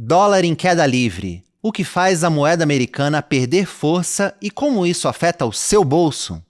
Dólar em queda livre. O que faz a moeda americana perder força e como isso afeta o seu bolso?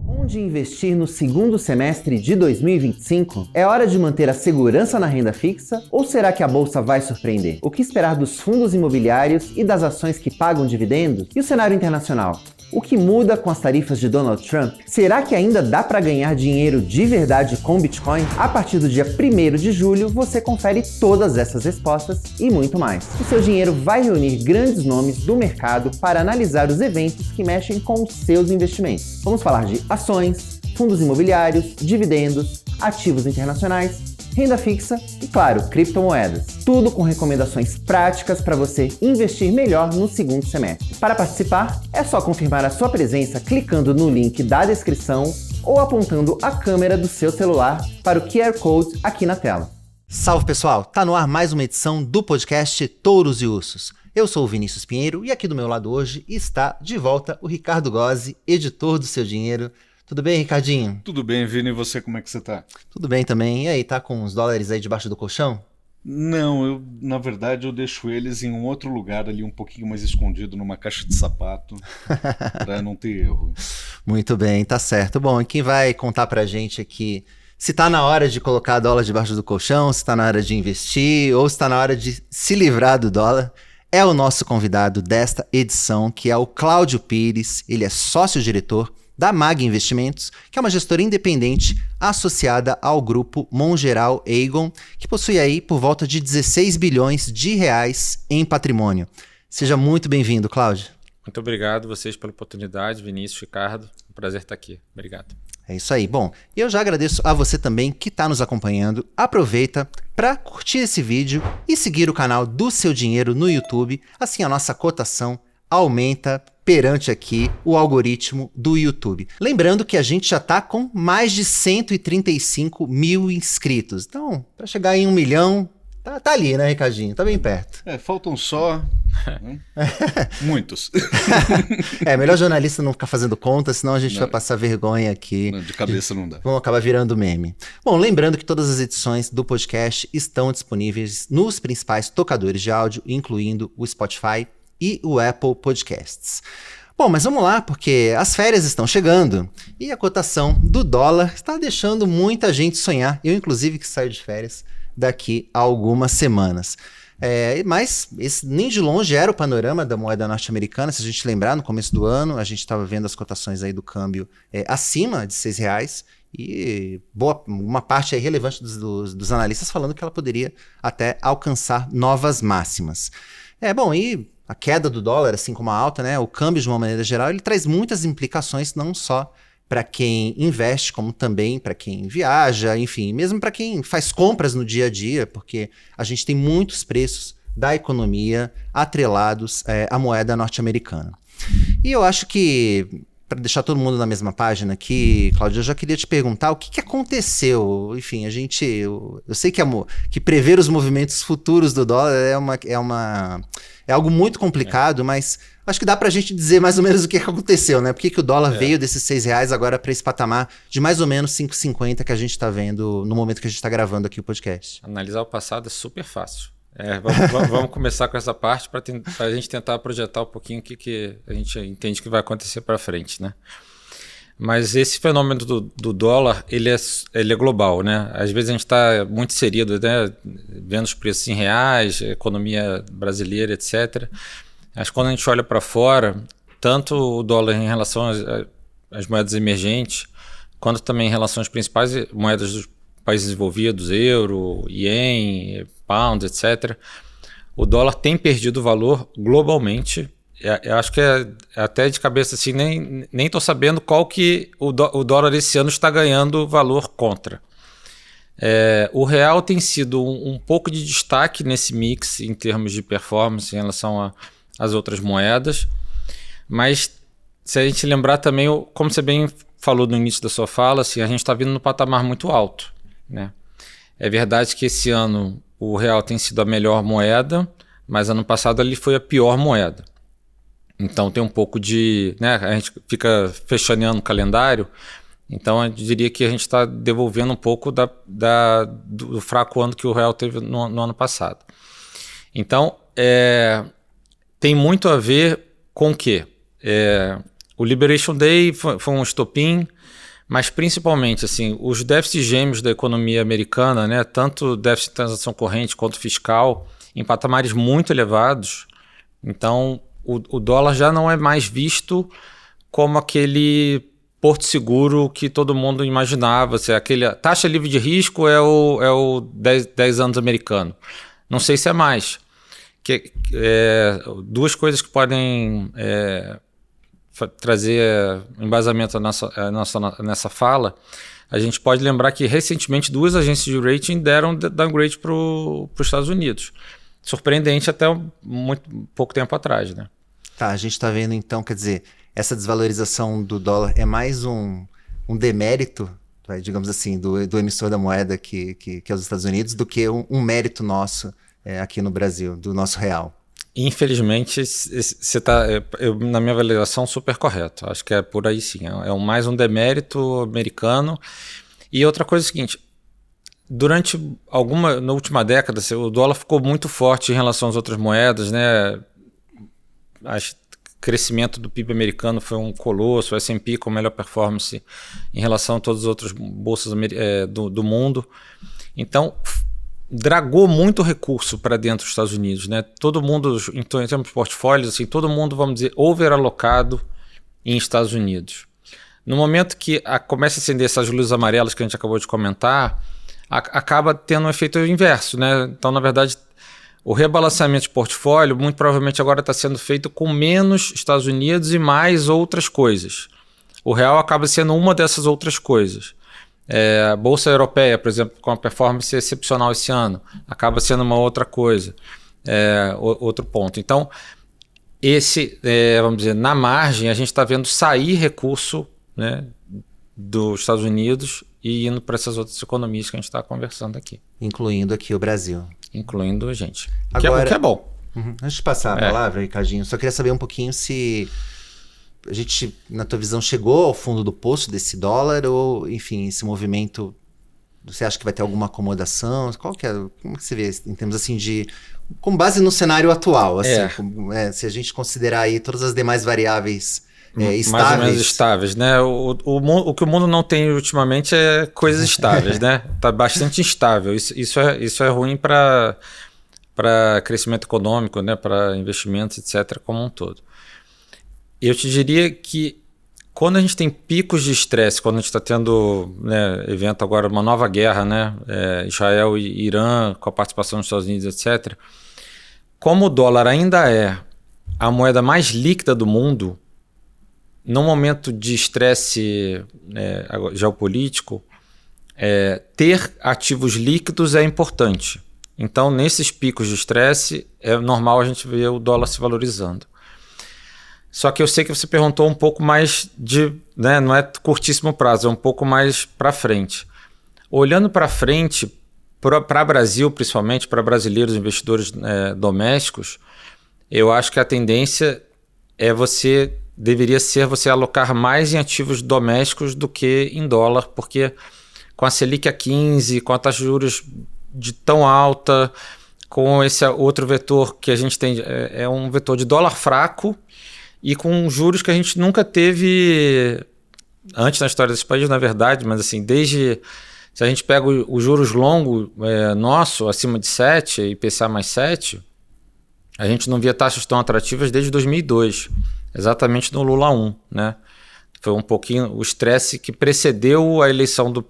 Onde investir no segundo semestre de 2025? É hora de manter a segurança na renda fixa ou será que a bolsa vai surpreender? O que esperar dos fundos imobiliários e das ações que pagam dividendos? E o cenário internacional? O que muda com as tarifas de Donald Trump? Será que ainda dá para ganhar dinheiro de verdade com Bitcoin? A partir do dia 1º de julho, você confere todas essas respostas e muito mais. O seu dinheiro vai reunir grandes nomes do mercado para analisar os eventos que mexem com os seus investimentos. Vamos falar de ações, fundos imobiliários, dividendos, ativos internacionais, renda fixa e, claro, criptomoedas. Tudo com recomendações práticas para você investir melhor no segundo semestre. Para participar, é só confirmar a sua presença clicando no link da descrição ou apontando a câmera do seu celular para o QR Code aqui na tela. Salve pessoal, tá no ar mais uma edição do podcast Touros e Ursos. Eu sou o Vinícius Pinheiro e aqui do meu lado hoje está de volta o Ricardo Gozzi, editor do Seu Dinheiro. Tudo bem, Ricardinho? Tudo bem, Vini, e você, como é que você tá? Tudo bem também. E aí, tá com os dólares aí debaixo do colchão? Não, na verdade eu deixo eles em um outro lugar ali, um pouquinho mais escondido, numa caixa de sapato, para não ter erro. Muito bem, tá certo. Bom, e quem vai contar pra gente aqui se tá na hora de colocar dólar debaixo do colchão, se tá na hora de investir ou se tá na hora de se livrar do dólar, é o nosso convidado desta edição, que é o Cláudio Pires. Ele é sócio-diretor da MAG Investimentos, que é uma gestora independente associada ao grupo Mongeral Aegon, que possui aí por volta de 16 bilhões de reais em patrimônio. Seja muito bem-vindo, Cláudio. Muito obrigado vocês pela oportunidade, Vinícius, Ricardo. Um prazer estar aqui. Obrigado. É isso aí. Bom, eu já agradeço a você também que está nos acompanhando. Aproveita para curtir esse vídeo e seguir o canal do Seu Dinheiro no YouTube. Assim a nossa cotação aumenta perante aqui o algoritmo do YouTube. Lembrando que a gente já está com mais de 135 mil inscritos. Então, para chegar em 1 milhão, tá ali, né, Ricardinho? Tá bem perto. Faltam só muitos. Melhor jornalista não ficar fazendo conta, senão a gente vai passar vergonha aqui. Não, de cabeça não dá. Vamos acabar virando meme. Bom, lembrando que todas as edições do podcast estão disponíveis nos principais tocadores de áudio, incluindo o Spotify e o Apple Podcasts. Bom, mas vamos lá, porque as férias estão chegando e a cotação do dólar está deixando muita gente sonhar. Eu, inclusive, que saio de férias daqui a algumas semanas. Mas esse nem de longe era o panorama da moeda norte-americana. Se a gente lembrar, no começo do ano, a gente estava vendo as cotações aí do câmbio acima de R$6 e uma parte aí relevante dos analistas falando que ela poderia até alcançar novas máximas. Bom, e a queda do dólar, assim como a alta, né, o câmbio de uma maneira geral, ele traz muitas implicações não só para quem investe, como também para quem viaja, enfim, mesmo para quem faz compras no dia a dia, porque a gente tem muitos preços da economia atrelados à moeda norte-americana. E eu acho que, para deixar todo mundo na mesma página aqui, Cláudio, eu já queria te perguntar o que aconteceu. Enfim, eu sei que prever os movimentos futuros do dólar é algo muito complicado, mas acho que dá pra gente dizer mais ou menos o que aconteceu, né? Por que o dólar veio desses R$6 agora para esse patamar de mais ou menos 5,50 que a gente tá vendo no momento que a gente tá gravando aqui o podcast. Analisar o passado é super fácil. Vamos começar com essa parte para a gente tentar projetar um pouquinho o que a gente entende que vai acontecer para frente, né? Mas esse fenômeno do dólar, ele é global, né? Às vezes a gente está muito inserido, né? Vendo os preços em reais, economia brasileira, etc. Mas quando a gente olha para fora, tanto o dólar em relação às moedas emergentes, quanto também em relação às principais moedas dos países desenvolvidos, euro, ien, pound, etc., o dólar tem perdido valor globalmente. Eu acho que até de cabeça assim, nem estou sabendo qual que o dólar esse ano está ganhando valor contra. O real tem sido um pouco de destaque nesse mix em termos de performance em relação às outras moedas, mas se a gente lembrar também, como você bem falou no início da sua fala, assim, a gente está vindo no patamar muito alto, né? É verdade que esse ano o real tem sido a melhor moeda, mas ano passado ele foi a pior moeda. Então tem um pouco de, né, a gente fica fechaneando o calendário Então, eu diria que a gente está devolvendo um pouco do fraco ano que o real teve no ano passado. Então, tem muito a ver com o quê? O Liberation Day foi um estopim, mas principalmente assim, os déficits gêmeos da economia americana, né, tanto déficit de transação corrente quanto fiscal, em patamares muito elevados. Então, o dólar já não é mais visto como aquele porto seguro que todo mundo imaginava. A taxa livre de risco é o 10 anos americano. Não sei se é mais. Duas coisas que podem trazer embasamento nessa fala. A gente pode lembrar que recentemente 2 agências de rating deram downgrade para os Estados Unidos. Surpreendente até muito pouco tempo atrás, né? Tá, a gente está vendo então, quer dizer, essa desvalorização do dólar é mais um demérito, digamos assim, do emissor da moeda que é os Estados Unidos, do que um mérito nosso aqui no Brasil, do nosso real. Infelizmente, você está, na minha avaliação, super correto. Acho que é por aí sim. Mais um demérito americano. E outra coisa é o seguinte, na última década, o dólar ficou muito forte em relação às outras moedas, né? O crescimento do PIB americano foi um colosso, o S&P com melhor performance em relação a todas as outras bolsas do mundo. Então, dragou muito recurso para dentro dos Estados Unidos, né? Todo mundo, em termos de portfólios, assim, todo mundo, vamos dizer, overalocado em Estados Unidos. No momento que começa a acender essas luzes amarelas que a gente acabou de comentar, acaba tendo um efeito inverso, né? Então, na verdade, o rebalanceamento de portfólio muito provavelmente agora está sendo feito com menos Estados Unidos e mais outras coisas. O real acaba sendo uma dessas outras coisas. A Bolsa Europeia, por exemplo, com uma performance excepcional esse ano, acaba sendo uma outra coisa, outro ponto. Então, vamos dizer, na margem, a gente está vendo sair recurso, né, dos Estados Unidos e indo para essas outras economias que a gente está conversando aqui. Incluindo aqui o Brasil. Incluindo a gente. Agora, o que é bom. Antes de passar a palavra, Ricardinho, só queria saber um pouquinho se a gente, na tua visão, chegou ao fundo do poço desse dólar ou, enfim, esse movimento, você acha que vai ter alguma acomodação? Como que você vê em termos assim com base no cenário atual, assim, se a gente considerar aí todas as demais variáveis estáveis. Mais ou menos estáveis, né? O que o mundo não tem ultimamente é coisas estáveis, né? Está bastante instável. Isso é ruim para crescimento econômico, né? Para investimentos, etc., como um todo. Eu te diria que quando a gente tem picos de estresse, quando a gente está tendo, né, evento agora, uma nova guerra, né? Israel e Irã, com a participação dos Estados Unidos, etc., como o dólar ainda é a moeda mais líquida do mundo, no momento de estresse geopolítico, ter ativos líquidos é importante. Então, nesses picos de estresse, é normal a gente ver o dólar se valorizando. Só que eu sei que você perguntou um pouco mais né, não é curtíssimo prazo, é um pouco mais para frente. Olhando para frente, para Brasil, principalmente para brasileiros investidores domésticos, eu acho que a tendência deveria ser você alocar mais em ativos domésticos do que em dólar, porque com a Selic a 15, com a taxa de juros tão alta, com esse outro vetor que a gente tem, é um vetor de dólar fraco e com juros que a gente nunca teve antes na história desse país, na verdade, mas assim, se a gente pega os juros longos nosso, acima de 7, IPCA mais 7, a gente não via taxas tão atrativas desde 2002, exatamente no Lula 1, né? Foi um pouquinho o estresse que precedeu a eleição do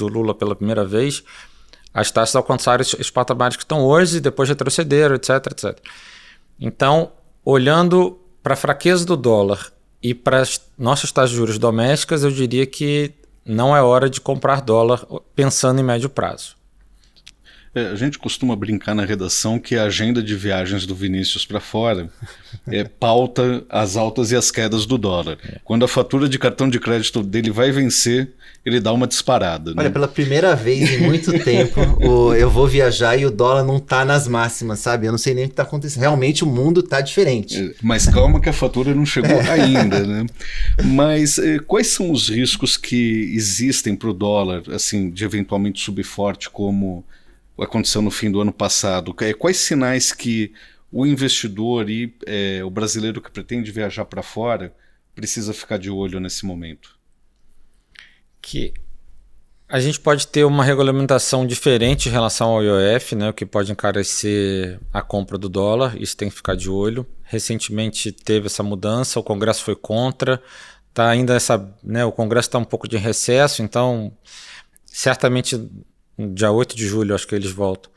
Lula pela primeira vez. As taxas alcançaram os patamares que estão hoje e depois retrocederam, etc, etc. Então, olhando para a fraqueza do dólar e para as nossas taxas de juros domésticas, eu diria que não é hora de comprar dólar pensando em médio prazo. A gente costuma brincar na redação que a agenda de viagens do Vinícius para fora pauta as altas e as quedas do dólar. Quando a fatura de cartão de crédito dele vai vencer, ele dá uma disparada. Olha, pela primeira vez em muito tempo, eu vou viajar e o dólar não tá nas máximas, sabe? Eu não sei nem o que tá acontecendo. Realmente o mundo tá diferente. Mas calma que a fatura não chegou ainda, né? Mas quais são os riscos que existem para o dólar, assim, de eventualmente subir forte, como aconteceu no fim do ano passado? Quais sinais que o investidor e o brasileiro que pretende viajar para fora precisa ficar de olho nesse momento? Que a gente pode ter uma regulamentação diferente em relação ao IOF, né, o que pode encarecer a compra do dólar, isso tem que ficar de olho. Recentemente teve essa mudança, o Congresso foi contra, tá ainda o Congresso está um pouco de recesso, então certamente dia 8 de julho acho que eles voltam.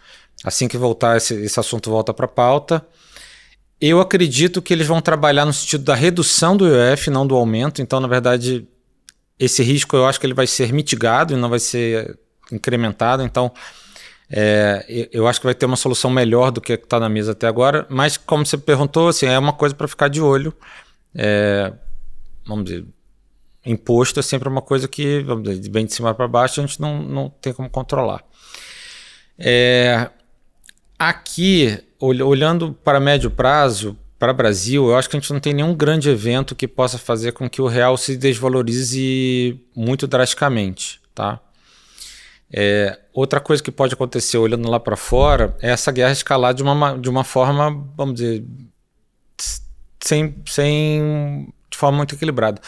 Assim que voltar, esse assunto volta para a pauta. Eu acredito que eles vão trabalhar no sentido da redução do IOF, não do aumento, então na verdade esse risco eu acho que ele vai ser mitigado e não vai ser incrementado. Então, eu acho que vai ter uma solução melhor do que está na mesa até agora. Mas, como você perguntou, assim, é uma coisa para ficar de olho. Vamos dizer, imposto é sempre uma coisa que, vamos dizer, vem de cima para baixo, a gente não tem como controlar. Aqui, olhando para médio prazo, para o Brasil, eu acho que a gente não tem nenhum grande evento que possa fazer com que o real se desvalorize muito drasticamente, tá? Outra coisa que pode acontecer olhando lá para fora é essa guerra escalar de uma forma, vamos dizer, de forma muito equilibrada.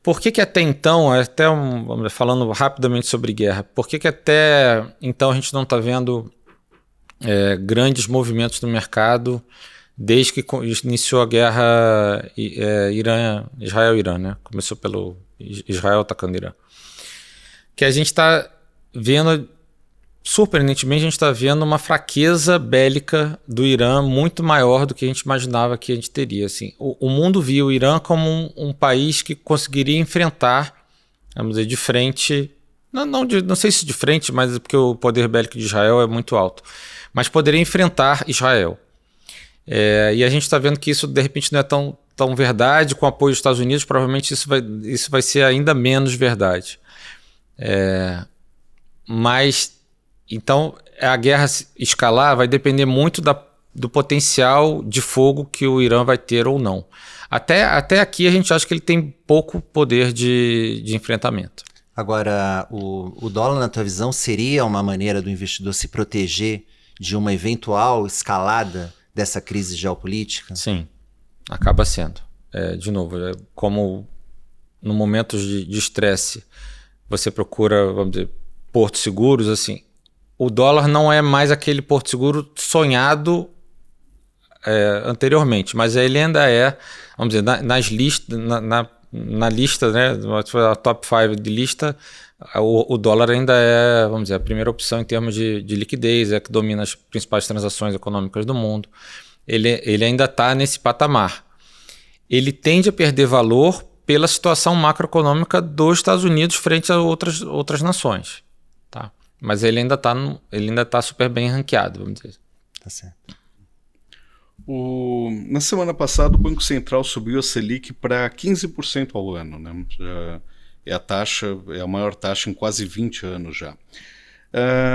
Por que até então, vamos dizer, falando rapidamente sobre guerra, por que até então a gente não está vendo grandes movimentos no mercado desde que iniciou a guerra Israel-Irã, né? Começou pelo Israel atacando Irã. Que a gente está vendo, surpreendentemente, a gente está vendo uma fraqueza bélica do Irã muito maior do que a gente imaginava que a gente teria. Assim, o mundo viu o Irã como um país que conseguiria enfrentar, vamos dizer, de frente, não sei se de frente, mas porque o poder bélico de Israel é muito alto, mas poderia enfrentar Israel. E a gente está vendo que isso de repente não é tão verdade. Com o apoio dos Estados Unidos, provavelmente isso vai ser ainda menos verdade. Mas então a guerra escalar vai depender muito do potencial de fogo que o Irã vai ter ou não. Até aqui a gente acha que ele tem pouco poder de enfrentamento. Agora, o dólar, na tua visão, seria uma maneira do investidor se proteger de uma eventual escalada dessa crise geopolítica? Sim, acaba sendo. De novo, como no momento de estresse você procura, vamos dizer, portos seguros, assim, o dólar não é mais aquele porto seguro sonhado anteriormente, mas ele ainda é, vamos dizer, na lista, né, a top 5 de lista, o dólar ainda é, vamos dizer, a primeira opção em termos de liquidez, é que domina as principais transações econômicas do mundo. Ele ainda está nesse patamar. Ele tende a perder valor pela situação macroeconômica dos Estados Unidos frente a outras nações. Tá? Mas ele ainda está super bem ranqueado, vamos dizer. Tá certo. Na semana passada, o Banco Central subiu a Selic para 15% ao ano, né? É a maior taxa em quase 20 anos já.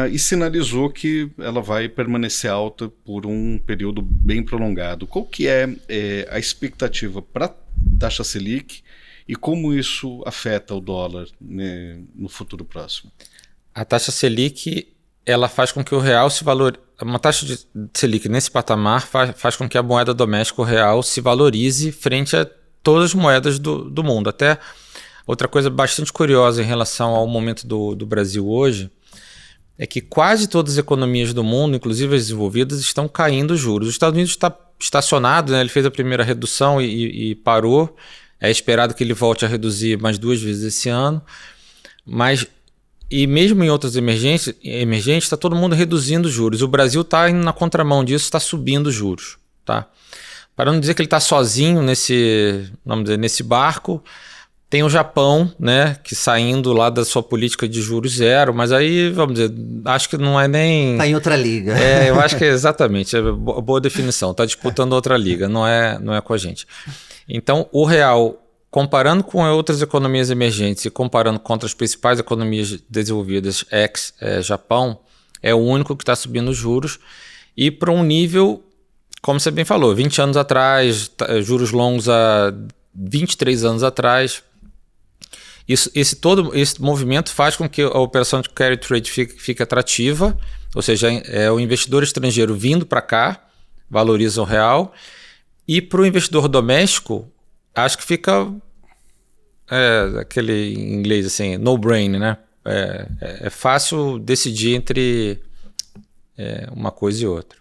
E sinalizou que ela vai permanecer alta por um período bem prolongado. Qual que é a expectativa para a taxa Selic e como isso afeta o dólar, né, no futuro próximo? A taxa Selic, ela faz com que o real se valorize. Uma taxa de Selic nesse patamar faz com que a moeda doméstica, o real, se valorize frente a todas as moedas do mundo. Até outra coisa bastante curiosa em relação ao momento do Brasil hoje é que quase todas as economias do mundo, inclusive as desenvolvidas, estão caindo os juros. Os Estados Unidos está estacionado, né? Ele fez a primeira redução e parou. É esperado que ele volte a reduzir mais 2 vezes esse ano. E mesmo em outras emergentes, está todo mundo reduzindo os juros. O Brasil está indo na contramão disso, está subindo os juros. Tá? Para não dizer que ele está sozinho nesse barco, Tem o Japão, né, que saindo lá da sua política de juros zero, mas aí, vamos dizer, acho que não é nem... Tá em outra liga. Eu acho que é exatamente, boa definição, tá disputando outra liga, não é com a gente. Então, o real, comparando com outras economias emergentes e comparando contra as principais economias desenvolvidas ex-Japão, é o único que está subindo os juros e para um nível, como você bem falou, 20 anos atrás, juros longos há 23 anos atrás. Esse movimento faz com que a operação de carry trade fique atrativa, ou seja, é o investidor estrangeiro vindo para cá, valoriza o real, e para o investidor doméstico, acho que fica aquele em inglês assim, no-brain, né? É fácil decidir entre uma coisa e outra.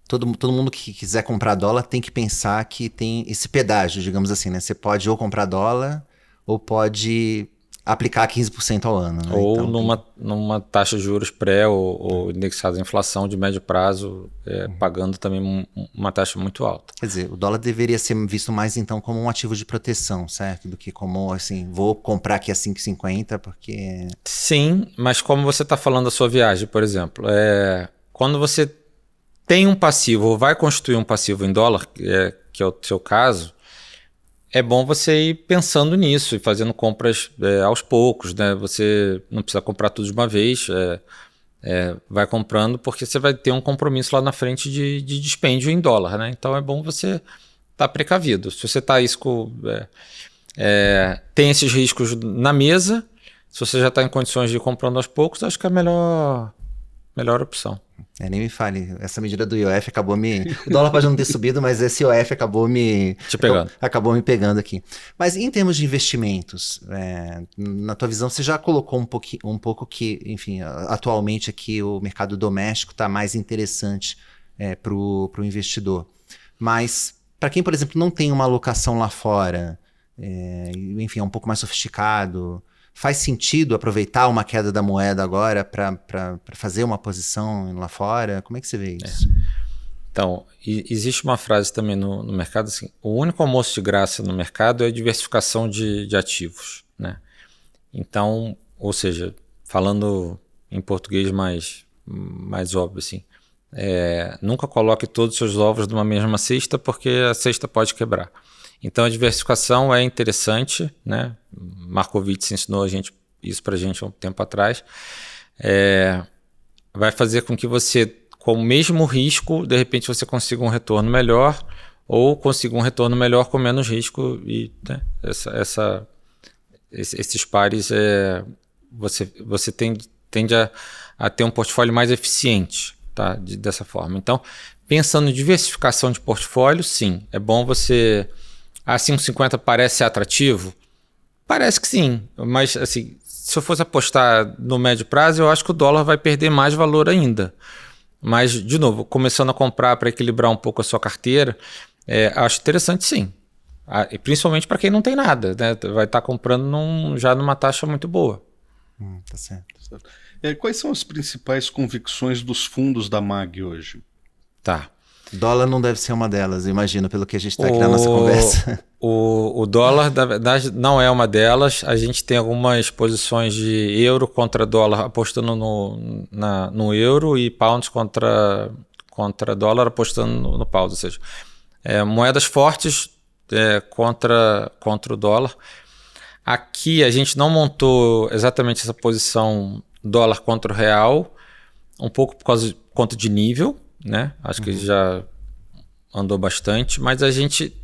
Todo mundo que quiser comprar dólar tem que pensar que tem esse pedágio, digamos assim, né? Você pode ou comprar dólar ou pode aplicar 15% ao ano. Né? Ou então, numa taxa de juros pré ou indexada à inflação de médio prazo, pagando também uma taxa muito alta. Quer dizer, o dólar deveria ser visto mais então como um ativo de proteção, certo? Do que como assim, vou comprar aqui a 5,50 porque... Sim, mas como você está falando da sua viagem, por exemplo, quando você tem um passivo ou vai constituir um passivo em dólar, que é o seu caso, é bom você ir pensando nisso e fazendo compras aos poucos, né? Você não precisa comprar tudo de uma vez, vai comprando porque você vai ter um compromisso lá na frente de dispêndio em dólar, né? Então é bom você estar precavido. Se você está tem esses riscos na mesa, se você já está em condições de ir comprando aos poucos, acho que é a melhor opção. Nem me fale, essa medida do IOF acabou o dólar pode não ter subido, mas esse IOF acabou acabou me pegando aqui. Mas em termos de investimentos, na tua visão, você já colocou um pouco que, enfim, atualmente aqui o mercado doméstico está mais interessante para o investidor. Mas para quem, por exemplo, não tem uma alocação lá fora, enfim, é um pouco mais sofisticado, faz sentido aproveitar uma queda da moeda agora para fazer uma posição lá fora? Como é que você vê isso? Então, existe uma frase também no mercado assim: o único almoço de graça no mercado é a diversificação de ativos, né? Então, ou seja, falando em português mais óbvio assim, nunca coloque todos os seus ovos numa mesma cesta porque a cesta pode quebrar. Então a diversificação é interessante, né? Markowitz ensinou isso para a gente há um tempo atrás. Vai fazer com que você, com o mesmo risco, de repente você consiga um retorno melhor ou consiga um retorno melhor com menos risco e, né, esses pares você tende a ter um portfólio mais eficiente, tá? Dessa forma. Então, pensando em diversificação de portfólio, sim, é bom você... A 5,50 parece atrativo? Parece que sim, mas assim, se eu fosse apostar no médio prazo, eu acho que o dólar vai perder mais valor ainda. Mas, de novo, começando a comprar para equilibrar um pouco a sua carteira, acho interessante sim. E principalmente para quem não tem nada, né? Vai estar comprando já numa taxa muito boa. Tá certo. Quais são as principais convicções dos fundos da MAG hoje? Tá. Dólar não deve ser uma delas, eu imagino, pelo que a gente está aqui na nossa conversa. O dólar, na verdade, não é uma delas. A gente tem algumas posições de euro contra dólar apostando no euro e pounds contra dólar apostando no pound. Ou seja, moedas fortes contra o dólar. Aqui a gente não montou exatamente essa posição dólar contra o real, um pouco por conta de nível, né? Acho que já andou bastante, mas a gente,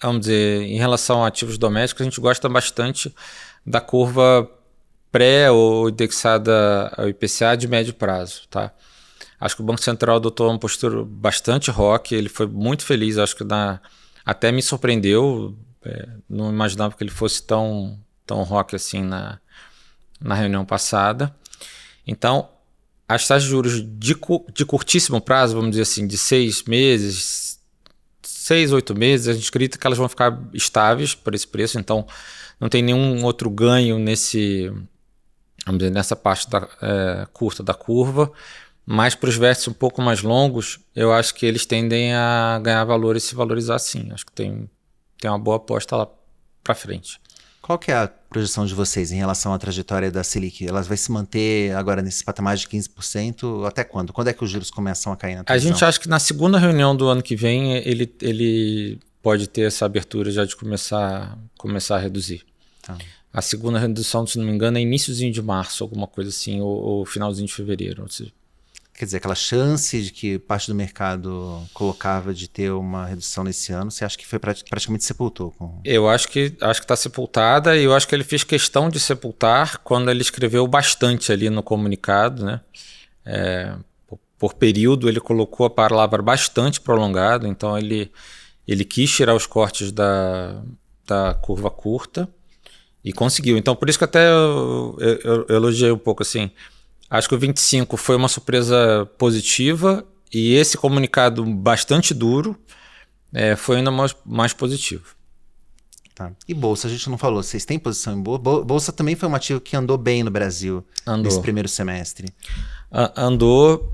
vamos dizer, em relação a ativos domésticos, a gente gosta bastante da curva pré ou indexada ao IPCA de médio prazo, tá? Acho que o Banco Central adotou uma postura bastante rock, ele foi muito feliz, acho que até me surpreendeu, não imaginava que ele fosse tão rock assim na reunião passada. Então, as taxas de juros de curtíssimo prazo, vamos dizer assim, de 6 meses, 6, 8 meses, a gente acredita que elas vão ficar estáveis por esse preço, então não tem nenhum outro ganho vamos dizer, nessa parte curta da curva, mas para os vértices um pouco mais longos, eu acho que eles tendem a ganhar valor e se valorizar sim. Acho que tem uma boa aposta lá para frente. Qual que é a projeção de vocês em relação à trajetória da Selic? Ela vai se manter agora nesse patamar de 15% até quando? Quando é que os juros começam a cair na tua A visão? gente acha que na segunda reunião do ano que vem ele pode ter essa abertura já de começar a reduzir. Tá. A segunda redução, se não me engano, é iníciozinho de março, alguma coisa assim, ou finalzinho de fevereiro. Ou seja, Quer dizer, aquela chance de que parte do mercado colocava de ter uma redução nesse ano, você acha que foi praticamente sepultou? eu acho que está sepultada, e eu acho que ele fez questão de sepultar quando ele escreveu bastante ali no comunicado, né? Por período ele colocou a palavra bastante prolongado, então ele quis tirar os cortes da curva curta e conseguiu. Então por isso que até eu elogiei um pouco assim. Acho que o 25 foi uma surpresa positiva e esse comunicado bastante duro foi ainda mais positivo. Tá. E bolsa, a gente não falou. Vocês têm posição em bolsa? Bolsa também foi um ativo que andou bem no Brasil nesse primeiro semestre. Andou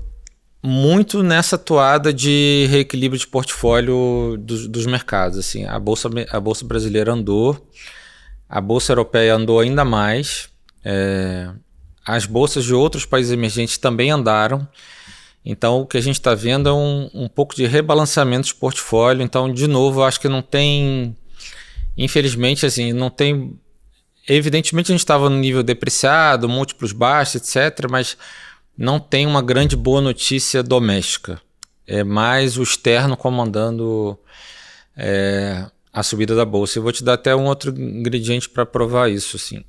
muito nessa toada de reequilíbrio de portfólio dos mercados. Assim, a bolsa brasileira andou, a bolsa europeia andou ainda mais. As bolsas de outros países emergentes também andaram. Então, o que a gente está vendo é um pouco de rebalanceamento de portfólio. Então, de novo, eu acho que não tem... Infelizmente, assim, não tem... Evidentemente, a gente estava no nível depreciado, múltiplos baixos, etc., mas não tem uma grande boa notícia doméstica. É mais o externo comandando a subida da bolsa. Eu vou te dar até um outro ingrediente para provar isso, assim.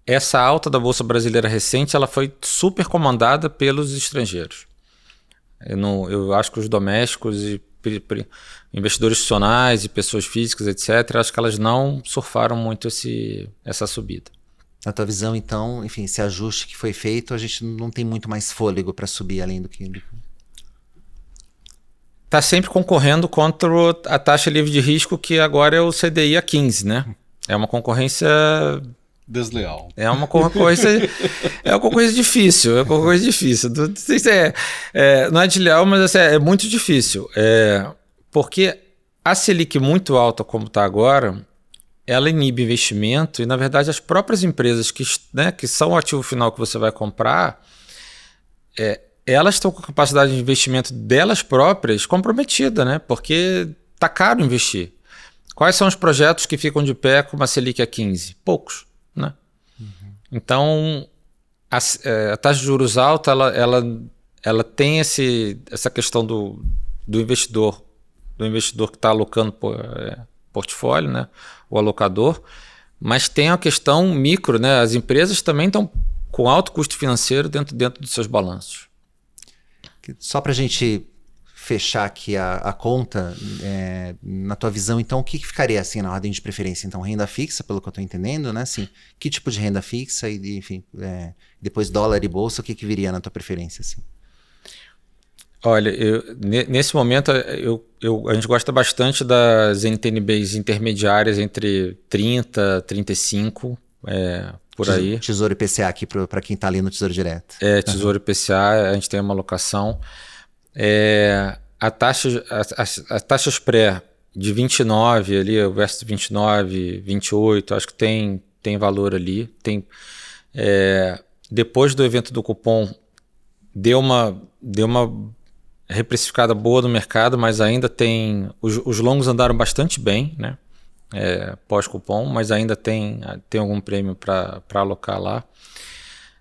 Essa alta da Bolsa Brasileira recente, ela foi super comandada pelos estrangeiros. Eu acho que os domésticos e investidores institucionais e pessoas físicas, etc., acho que elas não surfaram muito essa subida. Na tua visão, então, enfim, esse ajuste que foi feito, a gente não tem muito mais fôlego para subir além do que... Está sempre concorrendo contra a taxa livre de risco, que agora é o CDI a 15, né? É uma concorrência... desleal. É uma concorrência difícil. É uma concorrência difícil. Não sei se não é desleal, mas assim, é muito difícil. Porque a Selic muito alta como está agora, ela inibe investimento e, na verdade, as próprias empresas que são o ativo final que você vai comprar, elas estão com a capacidade de investimento delas próprias comprometida, né? Porque está caro investir. Quais são os projetos que ficam de pé com uma Selic a 15? Poucos. Né? Uhum. Então, a taxa de juros alta, ela tem essa questão do investidor que está alocando portfólio, né? O alocador, mas tem a questão micro, né? As empresas também estão com alto custo financeiro dentro dos seus balanços. Só para a gente fechar aqui a conta, na tua visão, então, o que ficaria assim na ordem de preferência? Então, renda fixa, pelo que eu estou entendendo, né? Assim, que tipo de renda fixa e, enfim, depois dólar e bolsa, o que viria na tua preferência? Assim? Olha, nesse momento, a gente gosta bastante das NTNBs intermediárias entre 30 e 35, por aí. Tesouro IPCA aqui para quem está ali no Tesouro Direto. Tesouro IPCA, a gente tem uma alocação. As taxas pré de 29 ali, o versus 29, 28, acho que tem valor ali. Depois do evento do cupom, deu uma reprecificada boa no mercado, mas ainda tem... Os longos andaram bastante bem, né? Pós-cupom, mas ainda tem algum prêmio para alocar lá.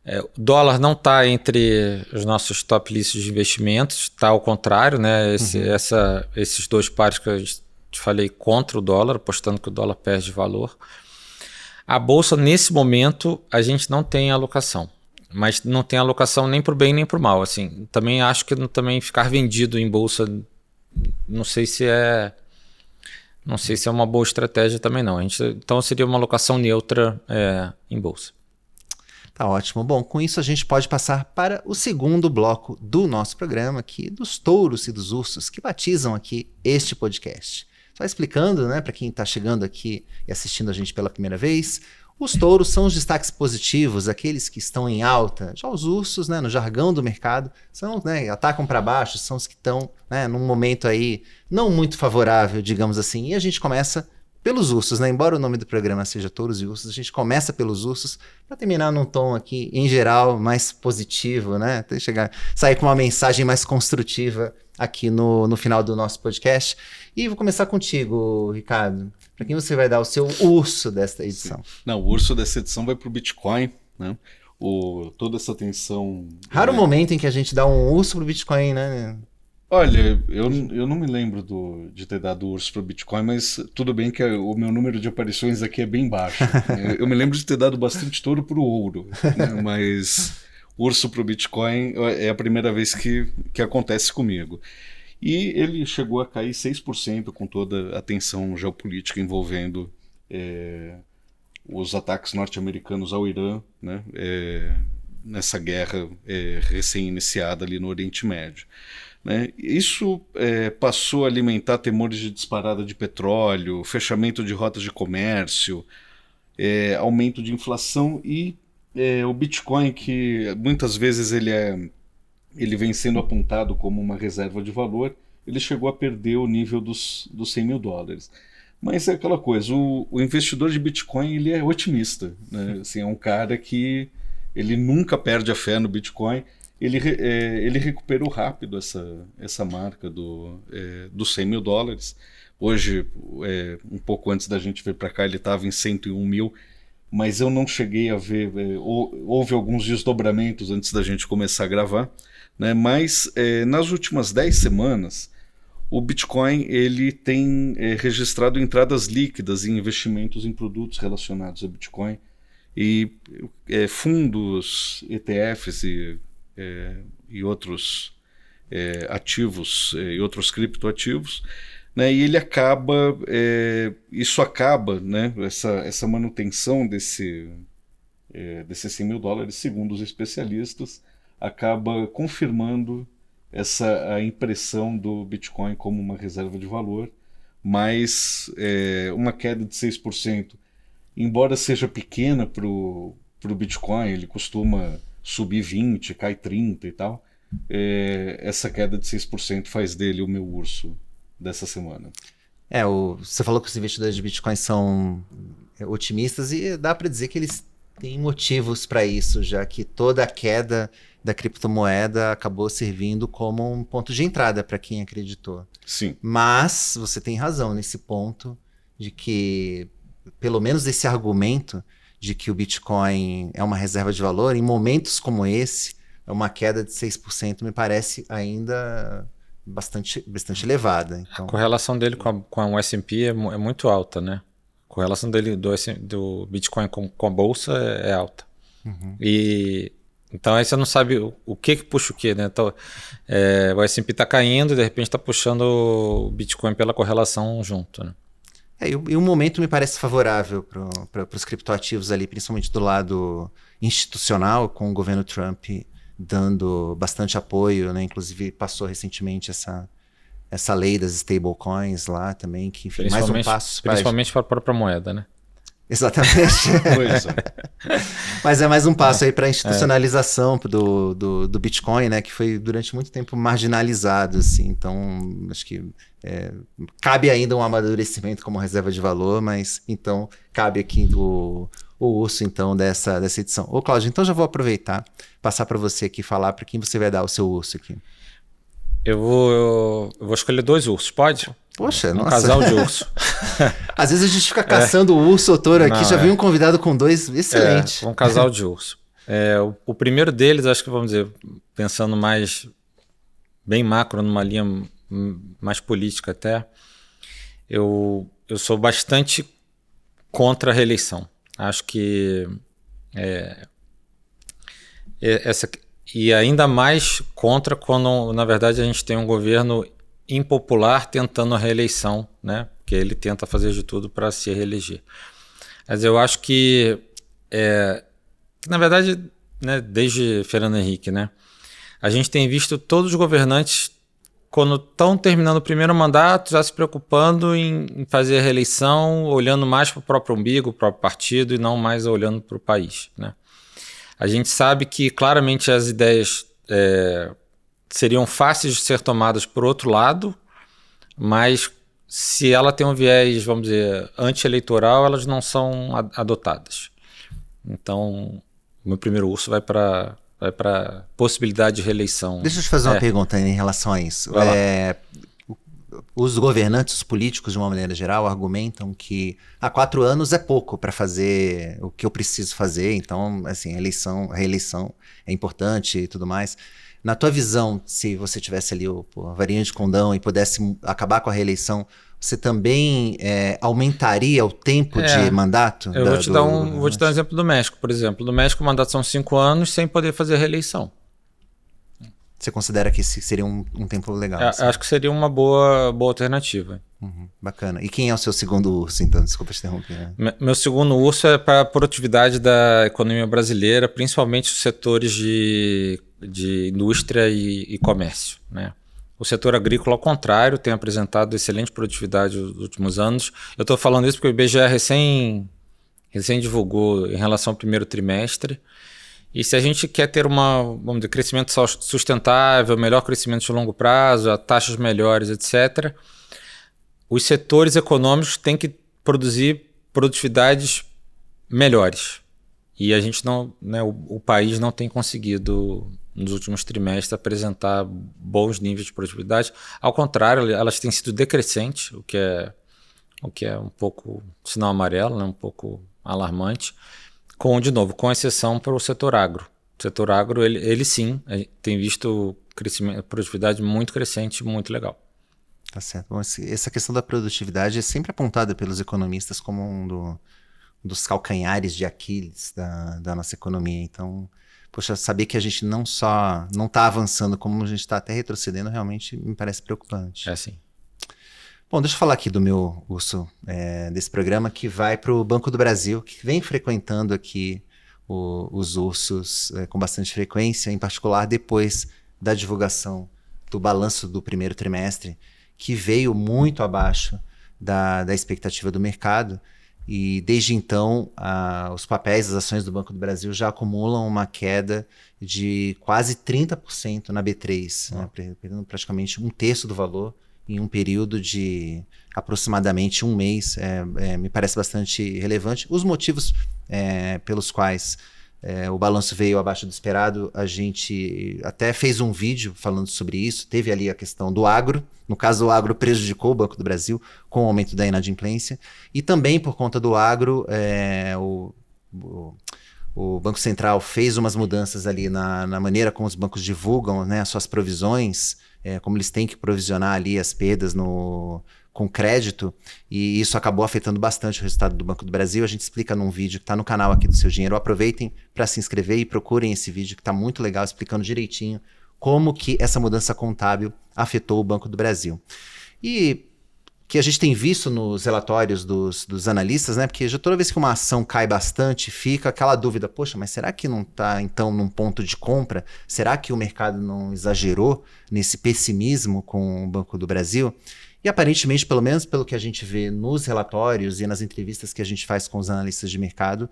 O dólar não está entre os nossos top lists de investimentos, está ao contrário, né? Esses dois pares que eu te falei contra o dólar, apostando que o dólar perde valor. A bolsa, nesse momento, a gente não tem alocação, mas não tem alocação nem para o bem nem para o mal. Assim, também acho que também ficar vendido em bolsa, não sei se é uma boa estratégia também não. Então seria uma alocação neutra em bolsa. Tá ótimo. Bom, com isso a gente pode passar para o segundo bloco do nosso programa aqui, dos touros e dos ursos que batizam aqui este podcast. Só explicando, né, para quem está chegando aqui e assistindo a gente pela primeira vez, Os touros são os destaques positivos, aqueles que estão em alta. Já os ursos, né, no jargão do mercado, são, né, atacam para baixo, são os que estão, né, num momento aí não muito favorável, digamos assim. E a gente começa pelos ursos, né? Embora o nome do programa seja Touros e Ursos, a gente começa pelos ursos para terminar num tom aqui, em geral, mais positivo, né? Até sair com uma mensagem mais construtiva aqui no final do nosso podcast. E vou começar contigo, Ricardo. Para quem você vai dar o seu urso desta edição? Não, o urso dessa edição vai para o Bitcoin, né? Toda essa tensão... Raro momento em que a gente dá um urso pro Bitcoin, né? Olha, eu não me lembro de ter dado urso para o Bitcoin, mas tudo bem que o meu número de aparições aqui é bem baixo. Eu me lembro de ter dado bastante touro para o ouro, né? Mas urso para o Bitcoin é a primeira vez que acontece comigo. E ele chegou a cair 6% com toda a tensão geopolítica envolvendo os ataques norte-americanos ao Irã, né? Nessa guerra recém-iniciada ali no Oriente Médio. Né? Isso passou a alimentar temores de disparada de petróleo, fechamento de rotas de comércio, aumento de inflação e o Bitcoin, que muitas vezes ele vem sendo apontado como uma reserva de valor, ele chegou a perder o nível dos $100.000. Mas é aquela coisa, o investidor de Bitcoin ele é otimista, né? Assim, é um cara que ele nunca perde a fé no Bitcoin. Ele recuperou rápido essa marca dos $100.000. Hoje, um pouco antes da gente vir para cá, ele estava em 101 mil, mas eu não cheguei a ver, houve alguns desdobramentos antes da gente começar a gravar, né? Mas nas últimas 10 semanas, o Bitcoin ele tem registrado entradas líquidas em investimentos em produtos relacionados a Bitcoin e fundos, ETFs e outros ativos e outros criptoativos, né? E ele acaba, né? Essa manutenção desses $100.000, segundo os especialistas, acaba confirmando a impressão do Bitcoin como uma reserva de valor, mas uma queda de 6%, embora seja pequena para o Bitcoin, ele costuma subir 20%, cai 30% e tal, essa queda de 6% faz dele o meu urso dessa semana. Você falou que os investidores de Bitcoin são otimistas e dá para dizer que eles têm motivos para isso, já que toda a queda da criptomoeda acabou servindo como um ponto de entrada para quem acreditou. Sim. Mas você tem razão nesse ponto de que, pelo menos esse argumento de que o Bitcoin é uma reserva de valor, em momentos como esse, uma queda de 6% me parece ainda bastante elevada. Então... A correlação dele com o S&P é muito alta, né? A correlação dele do Bitcoin com a bolsa é alta. Uhum. Então aí você não sabe o que puxa o que, né? Então, o S&P está caindo e de repente está puxando o Bitcoin pela correlação junto, né? E o momento me parece favorável para os criptoativos ali, principalmente do lado institucional, com o governo Trump dando bastante apoio, né? Inclusive passou recentemente essa lei das stablecoins lá também, que enfim, mais um passo. Principalmente para a própria moeda, né? Exatamente. Pois é. Mas é mais um passo aí para a institucionalização do Bitcoin, né? Que foi durante muito tempo marginalizado, assim. Então, acho que cabe ainda um amadurecimento como reserva de valor, mas então cabe aqui o urso então dessa edição. Ô, Cláudio, então já vou aproveitar, passar para você aqui falar para quem você vai dar o seu urso aqui. Eu vou escolher 2 ursos, pode? Poxa, um nossa. casal de urso. Às vezes a gente fica caçando o urso ou touro aqui, já vi um convidado com 2, excelente. Um casal de urso. O primeiro deles, acho que vamos dizer, pensando mais bem macro, numa linha mais política até, eu sou bastante contra a reeleição. Acho que e ainda mais contra quando, na verdade, a gente tem um governo impopular tentando a reeleição, né? Porque ele tenta fazer de tudo para se reeleger. Mas eu acho que na verdade, né, desde Fernando Henrique, né, a gente tem visto todos os governantes quando estão terminando o primeiro mandato, já se preocupando em fazer a reeleição, olhando mais para o próprio umbigo, o próprio partido, e não mais olhando para o país, né? A gente sabe que claramente as ideias seriam fáceis de ser tomadas por outro lado, mas se ela tem um viés, vamos dizer, anti-eleitoral, elas não são adotadas. Então, o meu primeiro urso vai para possibilidade de reeleição. Deixa eu te fazer uma pergunta em relação a isso. Os governantes, os políticos, de uma maneira geral, argumentam que 4 anos é pouco para fazer o que eu preciso fazer, então, assim, a reeleição é importante e tudo mais. Na tua visão, se você tivesse ali a varinha de condão e pudesse acabar com a reeleição, você também aumentaria o tempo de mandato? Eu vou te dar um exemplo do México, por exemplo. No México, o mandato são 5 anos sem poder fazer reeleição. Você considera que esse seria um tempo legal? Assim? Acho que seria uma boa alternativa. Bacana. E quem é o seu segundo urso, então? Desculpa te interromper. Né? Meu segundo urso é para a produtividade da economia brasileira, principalmente os setores de indústria e comércio, né? O setor agrícola, ao contrário, tem apresentado excelente produtividade nos últimos anos. Eu estou falando isso porque o IBGE recém divulgou em relação ao primeiro trimestre. E se a gente quer ter vamos dizer, crescimento sustentável, melhor crescimento de longo prazo, taxas melhores, etc., os setores econômicos têm que produzir produtividades melhores. E a gente não, né, o país não tem conseguido, nos últimos trimestres, apresentar bons níveis de produtividade. Ao contrário, elas têm sido decrescentes, o que é um pouco sinal amarelo, né, um pouco alarmante. De novo, com exceção para o setor agro. O setor agro, ele sim, tem visto produtividade muito crescente, muito legal. Tá certo. Bom, essa questão da produtividade é sempre apontada pelos economistas como um dos calcanhares de Aquiles da nossa economia. Então, poxa, saber que a gente não está avançando, como a gente está até retrocedendo, realmente me parece preocupante. É sim. Bom, deixa eu falar aqui do meu urso desse programa, que vai para o Banco do Brasil, que vem frequentando aqui os ursos com bastante frequência, em particular depois da divulgação do balanço do primeiro trimestre, que veio muito abaixo da expectativa do mercado. E desde então, os papéis, as ações do Banco do Brasil já acumulam uma queda de quase 30% na B3, né, perdendo praticamente 1/3 do valor em um período de aproximadamente um mês. Me parece bastante relevante. Os motivos pelos quais o balanço veio abaixo do esperado, a gente até fez um vídeo falando sobre isso. Teve ali a questão do agro. No caso, o agro prejudicou o Banco do Brasil com o aumento da inadimplência. E também por conta do agro, o Banco Central fez umas mudanças ali na maneira como os bancos divulgam, né, as suas provisões, como eles têm que provisionar ali as perdas com crédito, e isso acabou afetando bastante o resultado do Banco do Brasil. A gente explica num vídeo que está no canal aqui do Seu Dinheiro. Aproveitem para se inscrever e procurem esse vídeo que está muito legal, explicando direitinho como que essa mudança contábil afetou o Banco do Brasil. E que a gente tem visto nos relatórios dos analistas, né? Porque já toda vez que uma ação cai bastante, fica aquela dúvida, poxa, mas será que não está, então, num ponto de compra? Será que o mercado não exagerou nesse pessimismo com o Banco do Brasil? E aparentemente, pelo menos pelo que a gente vê nos relatórios e nas entrevistas que a gente faz com os analistas de mercado,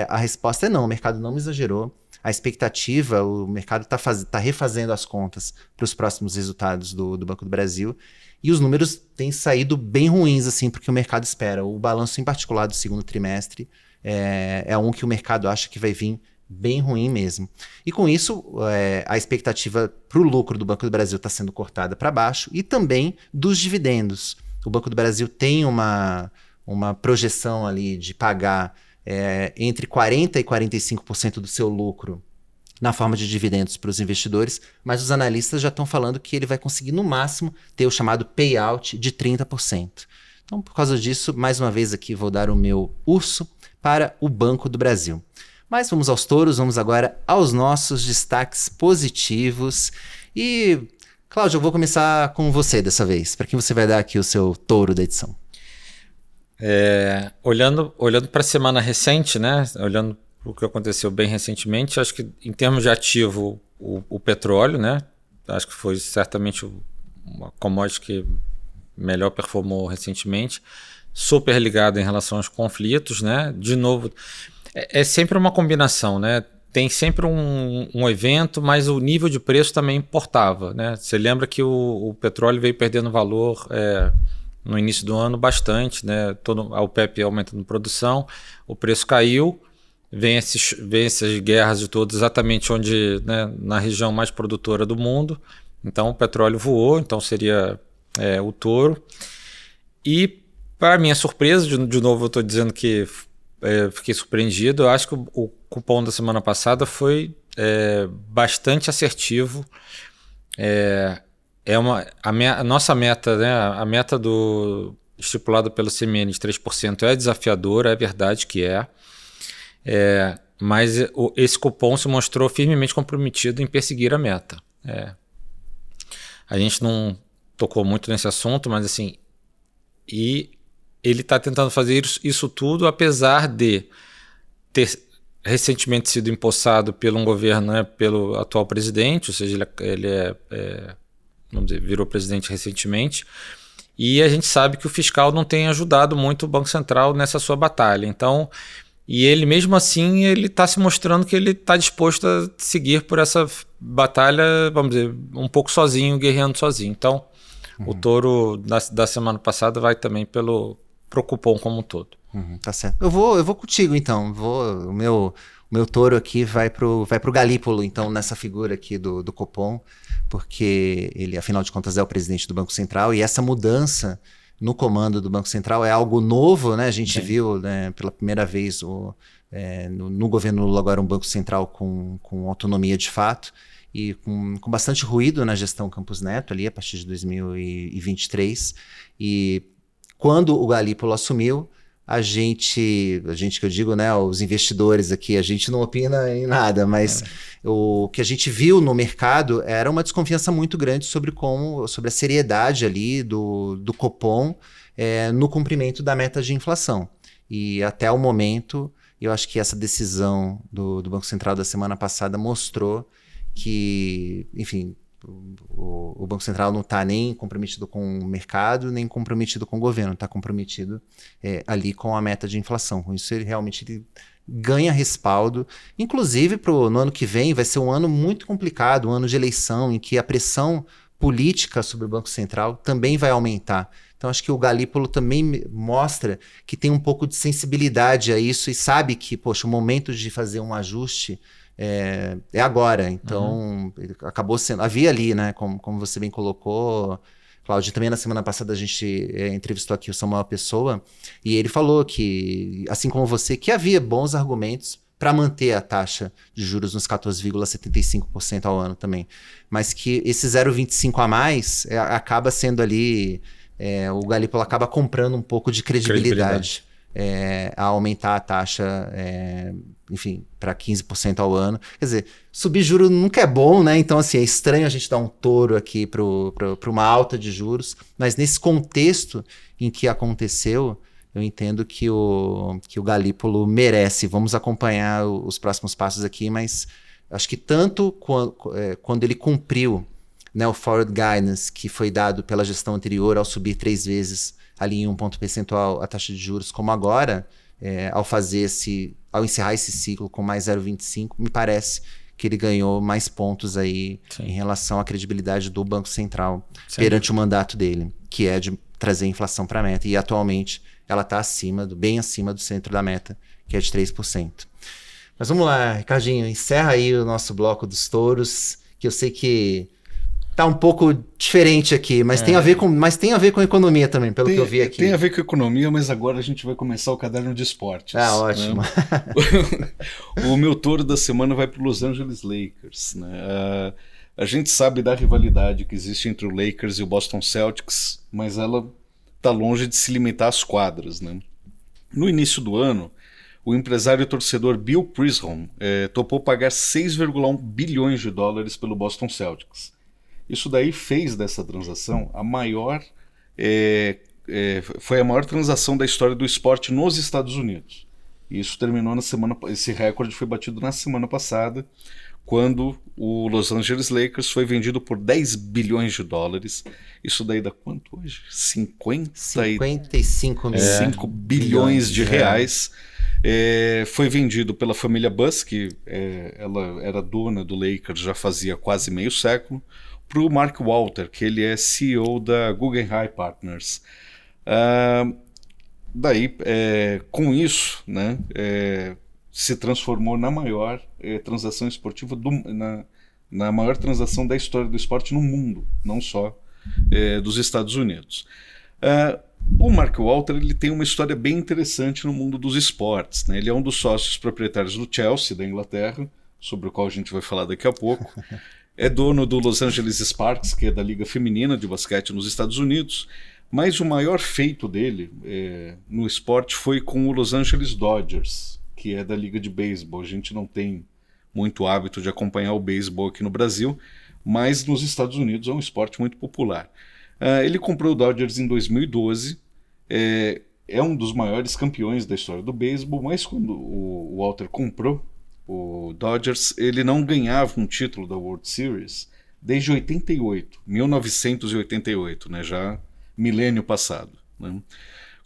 a resposta é não, o mercado não exagerou. A expectativa, o mercado está refazendo as contas para os próximos resultados do Banco do Brasil, e os números têm saído bem ruins, assim, porque o mercado espera. O balanço, em particular, do segundo trimestre é um que o mercado acha que vai vir bem ruim mesmo. E com isso, a expectativa para o lucro do Banco do Brasil está sendo cortada para baixo, e também dos dividendos. O Banco do Brasil tem uma projeção ali de pagar entre 40% e 45% do seu lucro na forma de dividendos para os investidores, mas os analistas já estão falando que ele vai conseguir, no máximo, ter o chamado payout de 30%. Então, por causa disso, mais uma vez aqui vou dar o meu urso para o Banco do Brasil. Mas vamos aos touros, vamos agora aos nossos destaques positivos. E, Cláudio, eu vou começar com você dessa vez. Para quem você vai dar aqui o seu touro da edição? Olhando para a semana recente, né? Olhando para o que aconteceu bem recentemente, acho que em termos de ativo, o petróleo, né? Acho que foi certamente uma commodity que melhor performou recentemente, super ligado em relação aos conflitos, né? De novo, é sempre uma combinação, né? Tem sempre um evento, mas o nível de preço também importava, né? Você lembra que o petróleo veio perdendo valor no início do ano bastante, né? A OPEP aumentando produção, o preço caiu, vem essas guerras de todos exatamente onde, né, na região mais produtora do mundo, então o petróleo voou, então seria o touro. E para minha surpresa, de novo eu estou dizendo que fiquei surpreendido, eu acho que o cupom da semana passada foi bastante assertivo. A nossa meta, né, a meta estipulada pelo CMN de 3% é desafiadora, é verdade que mas esse cupom se mostrou firmemente comprometido em perseguir a meta. A gente não tocou muito nesse assunto, mas assim, e ele está tentando fazer isso tudo apesar de ter recentemente sido empossado pelo um governo, né, pelo atual presidente, ou seja, ele vamos dizer, virou presidente recentemente, e a gente sabe que o fiscal não tem ajudado muito o Banco Central nessa sua batalha. Então, e ele mesmo assim, ele está se mostrando que ele está disposto a seguir por essa batalha, vamos dizer, um pouco sozinho, guerreando sozinho. Então, o touro da semana passada vai também pro cupom como um todo. Tá certo. Eu vou contigo, então. O meu touro aqui vai pro Galípolo, então, nessa figura aqui do cupom, porque ele, afinal de contas, é o presidente do Banco Central, e essa mudança no comando do Banco Central é algo novo, né? A gente viu, né, pela primeira vez no governo Lula agora um Banco Central com autonomia de fato e com bastante ruído na gestão Campos Neto ali a partir de 2023. E quando o Galípolo assumiu, a gente que eu digo, né, os investidores aqui, a gente não opina em nada, mas o que a gente viu no mercado era uma desconfiança muito grande sobre a seriedade ali do Copom no cumprimento da meta de inflação. E até o momento, eu acho que essa decisão do Banco Central da semana passada mostrou que, enfim, o Banco Central não está nem comprometido com o mercado, nem comprometido com o governo, está comprometido ali com a meta de inflação. Com isso, ele realmente ganha respaldo. Inclusive, no ano que vem, vai ser um ano muito complicado, um ano de eleição, em que a pressão política sobre o Banco Central também vai aumentar. Então, acho que o Galípolo também mostra que tem um pouco de sensibilidade a isso e sabe que, poxa, o momento de fazer um ajuste é agora. Então, ele acabou sendo... Havia ali, né, como você bem colocou, Cláudio, também na semana passada a gente entrevistou aqui o Samuel Pessoa, e ele falou que, assim como você, que havia bons argumentos para manter a taxa de juros nos 14,75% ao ano também. Mas que esse 0,25 a mais acaba sendo ali... o Galípolo acaba comprando um pouco de credibilidade. A aumentar a taxa, enfim, para 15% ao ano. Quer dizer, subir juro nunca é bom, né? Então, assim, é estranho a gente dar um touro aqui para uma alta de juros, mas nesse contexto em que aconteceu, eu entendo que o Galípolo merece. Vamos acompanhar os próximos passos aqui, mas acho que tanto quando ele cumpriu, né, o forward guidance que foi dado pela gestão anterior ao subir 3 vezes ali em 1 ponto percentual a taxa de juros, como agora, ao encerrar esse ciclo com mais 0,25, me parece que ele ganhou mais pontos aí em relação à credibilidade do Banco Central perante o mandato dele, que é de trazer a inflação para a meta. E atualmente ela está bem acima do centro da meta, que é de 3%. Mas vamos lá, Ricardinho, encerra aí o nosso bloco dos touros, que eu sei que tá um pouco diferente aqui, mas tem a ver com economia também, pelo que eu vi aqui. Tem a ver com economia, mas agora a gente vai começar o caderno de esportes. Ah, ótimo. Né? O meu touro da semana vai para os Los Angeles Lakers. Né? A gente sabe da rivalidade que existe entre o Lakers e o Boston Celtics, mas ela tá longe de se limitar às quadras. Né? No início do ano, o empresário e torcedor Bill Prisholm topou pagar 6,1 bilhões de dólares pelo Boston Celtics. Isso daí fez dessa transação foi a maior transação da história do esporte nos Estados Unidos. E isso terminou esse recorde foi batido na semana passada quando o Los Angeles Lakers foi vendido por 10 bilhões de dólares. Isso daí dá quanto hoje? 55 bilhões de reais. Foi vendido pela família Buss, que ela era dona do Lakers já fazia quase meio século, para o Mark Walter, que ele é CEO da Guggenheim Partners. Com isso, né, se transformou na maior transação esportiva, na maior transação da história do esporte no mundo, não só dos Estados Unidos. O Mark Walter ele tem uma história bem interessante no mundo dos esportes, né? Ele é um dos sócios proprietários do Chelsea, da Inglaterra, sobre o qual a gente vai falar daqui a pouco. É dono do Los Angeles Sparks, que é da Liga Feminina de Basquete nos Estados Unidos. Mas o maior feito dele no esporte foi com o Los Angeles Dodgers, que é da Liga de Beisebol. A gente não tem muito hábito de acompanhar o beisebol aqui no Brasil, mas nos Estados Unidos é um esporte muito popular. Ele comprou o Dodgers em 2012, é um dos maiores campeões da história do beisebol, mas quando o Walter comprou o Dodgers, ele não ganhava um título da World Series desde 1988, né, já milênio passado, né?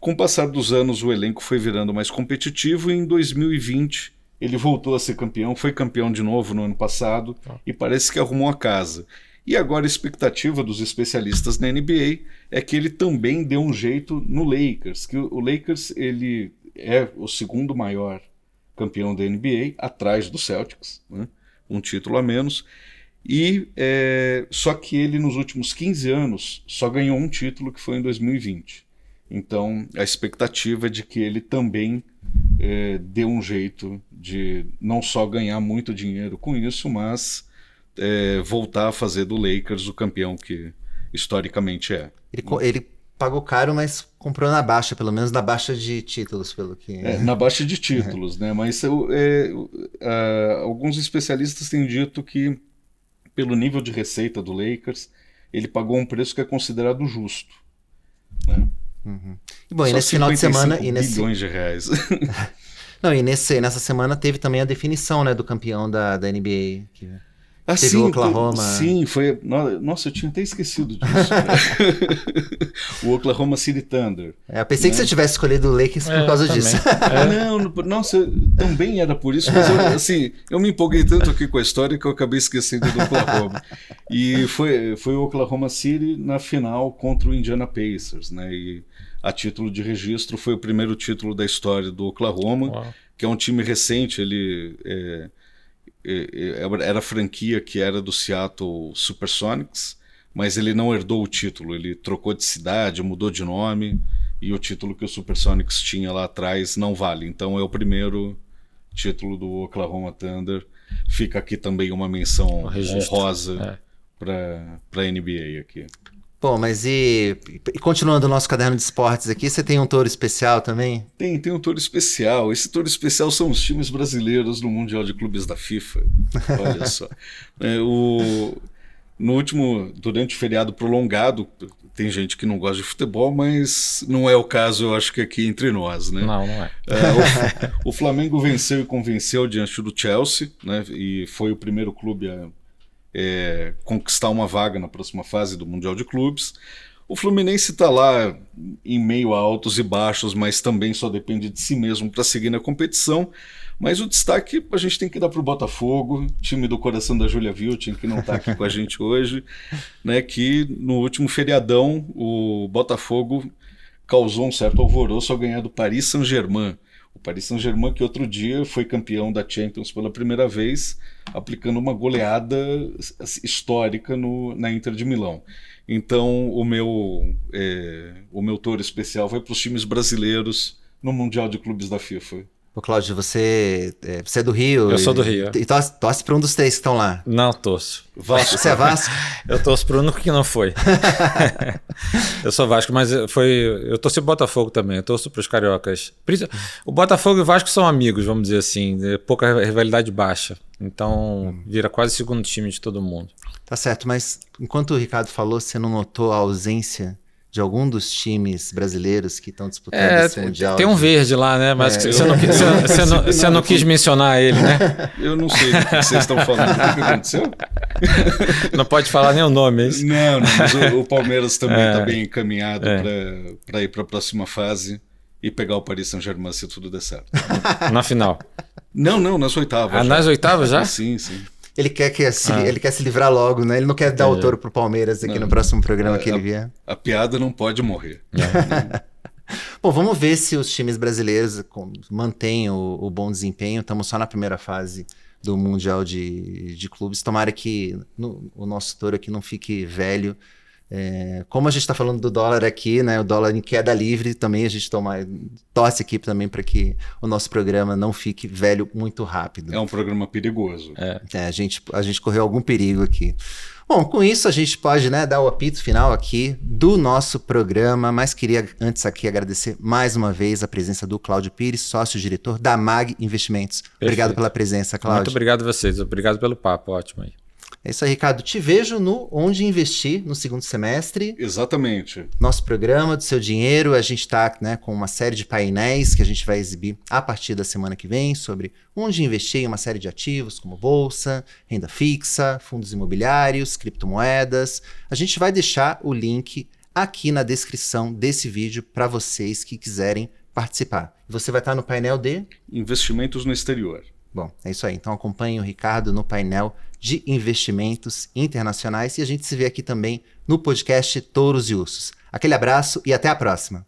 Com o passar dos anos, o elenco foi virando mais competitivo e em 2020 ele voltou a ser campeão, foi campeão de novo no ano passado e parece que arrumou a casa. E agora a expectativa dos especialistas na NBA é que ele também dê um jeito no Lakers, que o Lakers ele é o segundo maior campeão da NBA, atrás do Celtics, né? Um título a menos. E só que ele nos últimos 15 anos só ganhou um título, que foi em 2020. Então a expectativa é de que ele também dê um jeito de não só ganhar muito dinheiro com isso, mas voltar a fazer do Lakers o campeão que historicamente é. Ele pagou caro, mas comprou na baixa, pelo menos na baixa de títulos, pelo que... na baixa de títulos, né? Mas alguns especialistas têm dito que pelo nível de receita do Lakers, ele pagou um preço que é considerado justo, né? Uhum. E bom, e nesse final de semana... bilhões de reais. Não, e nessa semana teve também a definição, né, do campeão da NBA, que teve sim, o Oklahoma. Sim, foi... Nossa, eu tinha até esquecido disso. O Oklahoma City Thunder. Eu pensei que você tivesse escolhido o Lakers por causa disso. Não, nossa, também era por isso, mas eu me empolguei tanto aqui com a história que eu acabei esquecendo do Oklahoma. E foi o Oklahoma City na final contra o Indiana Pacers, né? E a título de registro foi o primeiro título da história do Oklahoma, que é um time recente, ele... era a franquia que era do Seattle Supersonics, mas ele não herdou o título, ele trocou de cidade, mudou de nome, e o título que o Supersonics tinha lá atrás não vale. Então é o primeiro título do Oklahoma Thunder. Fica aqui também uma menção honrosa para a NBA aqui. Bom, mas e continuando o nosso caderno de esportes aqui, você tem um touro especial também? Tem um touro especial. Esse touro especial são os times brasileiros no Mundial de Clubes da FIFA. Olha só. Durante o feriado prolongado, tem gente que não gosta de futebol, mas não é o caso, eu acho que aqui entre nós, né? Não é. O Flamengo venceu e convenceu diante do Chelsea, né? E foi o primeiro clube a conquistar uma vaga na próxima fase do Mundial de Clubes. O Fluminense está lá em meio a altos e baixos, mas também só depende de si mesmo para seguir na competição. Mas o destaque a gente tem que dar para o Botafogo, time do coração da Júlia Vilchen, que não está aqui com a gente hoje, né, que no último feriadão o Botafogo causou um certo alvoroço ao ganhar do Paris Saint-Germain. O Paris Saint-Germain que outro dia foi campeão da Champions pela primeira vez, aplicando uma goleada histórica na Inter de Milão. Então o meu touro especial vai para os times brasileiros no Mundial de Clubes da FIFA. Ô Cláudio, você é do Rio? Eu sou do Rio. E torce para um dos três que estão lá? Não, torço. Vasco. Você é Vasco? Eu torço para o único que não foi. Eu sou Vasco, mas eu torci pro Botafogo também. Eu torço para os cariocas. O Botafogo e o Vasco são amigos, vamos dizer assim. Pouca rivalidade baixa. Então vira quase segundo time de todo mundo. Tá certo, mas enquanto o Ricardo falou, você não notou a ausência de algum dos times brasileiros que estão disputando esse Mundial? Tem um verde lá, né? Mas você não quis mencionar ele, né? Eu não sei do que vocês estão falando. O que aconteceu? Não pode falar nem o nome, é isso? Não, mas o Palmeiras também está bem encaminhado para ir para a próxima fase e pegar o Paris Saint-Germain se tudo der certo. Na final. Não, nas oitavas. Nas oitavas já? Sim. Ele quer se livrar logo, né? Ele não quer dar o touro pro Palmeiras aqui no próximo programa que ele vier. A piada não pode morrer. Bom, vamos ver se os times brasileiros mantêm o bom desempenho. Estamos só na primeira fase do Mundial de Clubes. Tomara que o nosso touro aqui não fique velho. Como a gente está falando do dólar aqui, né? O dólar em queda livre também, a gente torce aqui também para que o nosso programa não fique velho muito rápido. É um programa perigoso. A gente correu algum perigo aqui. Bom, com isso a gente pode, né, dar o apito final aqui do nosso programa, mas queria antes aqui agradecer mais uma vez a presença do Cláudio Pires, sócio-diretor da MAG Investimentos. Perfeito. Obrigado pela presença, Cláudio. Muito obrigado a vocês, obrigado pelo papo, ótimo aí. É isso aí, Ricardo. Te vejo no Onde Investir no segundo semestre. Exatamente. Nosso programa do Seu Dinheiro. A gente está, né, com uma série de painéis que a gente vai exibir a partir da semana que vem sobre onde investir em uma série de ativos como bolsa, renda fixa, fundos imobiliários, criptomoedas. A gente vai deixar o link aqui na descrição desse vídeo para vocês que quiserem participar. Você vai estar no painel de Investimentos no exterior. Bom, é isso aí. Então acompanhe o Ricardo no painel de investimentos internacionais e a gente se vê aqui também no podcast Touros e Ursos. Aquele abraço e até a próxima.